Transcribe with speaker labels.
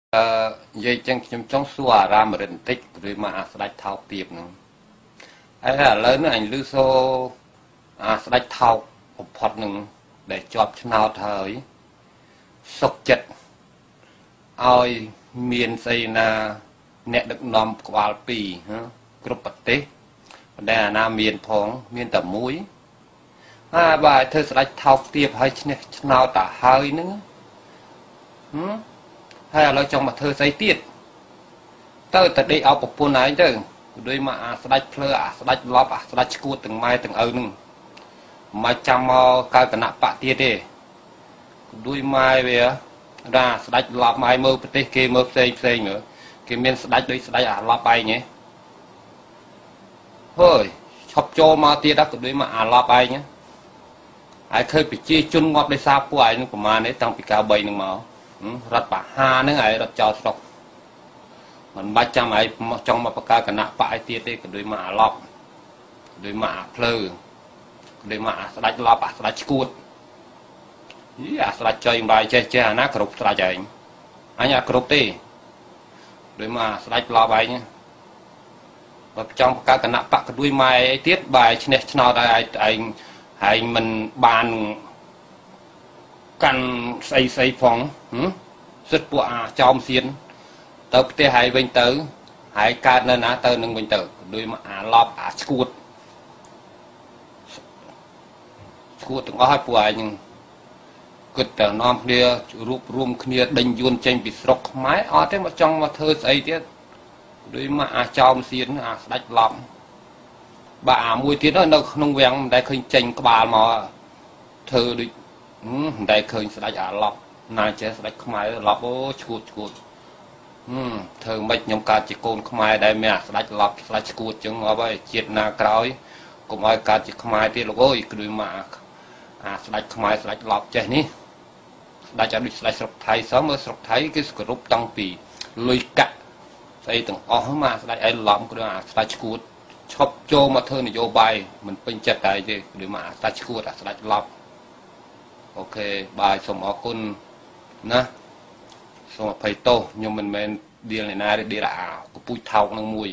Speaker 1: និយាយចឹងខ្ញុំចង់សួរអារ៉ាមរិនតិចឬមកអាស្ដេចថោកទៀបហ្នឹងឥឡូវនេះអញឮសូអាស្ដេចថោកបំផុតហ្នឹងដែលជាប់ឆ្នោតហើយសុកចិត្តឲ្យមានស្អីណាអ្នកដឹកនាំក្បាល2គ្រប់ប្រទេសប៉ុន្តែអាណាមានផងមានតែមួយបាទធ្វើស្ដេចថោកទៀបឲ្យឈ្នះឆ្នោតទៅហើយហ្នឹងហើយឥឡូវចង់មកធ្វើស្អីទៀតទៅតែដេកឲ្យប្រពន្ធឯងទៅដូចមកអាស្ដេចភ្លើអាស្ដេចឡប់អាស្ដេចឈួតទាំងម៉ែទាំងឪហ្នឹងមិនចាំមកកើតគណៈបកទៀតទេដូចម៉ែវាថាស្ដេចឡប់ម៉ែមើលប្រទេសគេមើលផ្សេងមើលគេមានស្ដេចដូចស្ដេចអាឡប់ឯងហ៎ហើយឈប់ចូលមកទៀតក៏ដូចមកអាឡប់ឯងហើយឃើញប្រជាជនងាប់ដោយសារពួកឯងនឹងប្រមាណនេះតាំងពី93នឹងមករត់បហាហ្នឹងឯងរត់ចោលស្រុកមិនបាច់ចាំឯងចង់មកបង្កើតគណៈបកឯទៀតទេក៏ដូចមកអាឡប់ក៏ដូចមកអាភ្លើក៏ដូចមកអាស្ដេចឡប់អាស្ដេចឈួតអាស្ដេចចុយអំបាយចេះអាណាគ្រប់ស្ដេចឯងអញអាគ្រប់ទេដូចមកស្ដេចឡប់ឯងបើចង់បង្កើតគណៈបកក៏ដូចម៉ែឯទៀតបាយឈ្នះឆ្នោតឲ្យឯងហើយមិនបានកាន់ស្អីផងសិតពួកអាចោមសៀនទៅផ្ទះហើយវិញទៅហើយកើតនៅណាទៅនឹងវិញទៅដូចមកអាឡប់អាឈួតទាំងអស់ឲ្យពួកឯងគិតតែនាំគ្នារួបរួមគ្នាដេញយួនចេញពីស្រុកខ្មែរអត់ទេមកចង់មកធ្វើស្អីទៀតដូចមកអាចោមសៀនអាស្ដេចឡប់បាទអាមួយទៀតនៅក្នុងវាំងមិនដែលឃើញចេញក្បាលមកធ្វើដូចមិនដែលឃើញស្ដេចអាឡប់ណាចេះស្ដេចខ្មែរឡប់អូឈួតធ្វើមិនខ្ញុំកើតជាកូនខ្មែរដែលមានអាស្ដេចឡប់ស្ដេចឈួតចឹងអត់ហើយជាតិណាក្រោយកុំឲ្យកើតជាខ្មែរទៀតលោកអើយគឺមកអាស្ដេចខ្មែរស្ដេចឡប់ចេះនេះស្ដេចឲ្យដូចស្ដេចស្រុកថៃសោះមើលស្រុកថៃគេគោរពតាំងពីលុយកាក់ស្អីទាំងអស់មកស្ដេចឯងឡំគឺអាស្ដេចឈួតឈប់ចូលមកធ្វើនយោបាយមិនពេញចិត្តតែទេឬមកអាស្ដេចឈួតអាស្ដេចឡប់អូខេបាយសូមអរគុណណាសូមអភ័យទោសខ្ញុំមិនមែនដៀលអ្នកណាទេដៀលអាកពូចថោកនឹងមួយ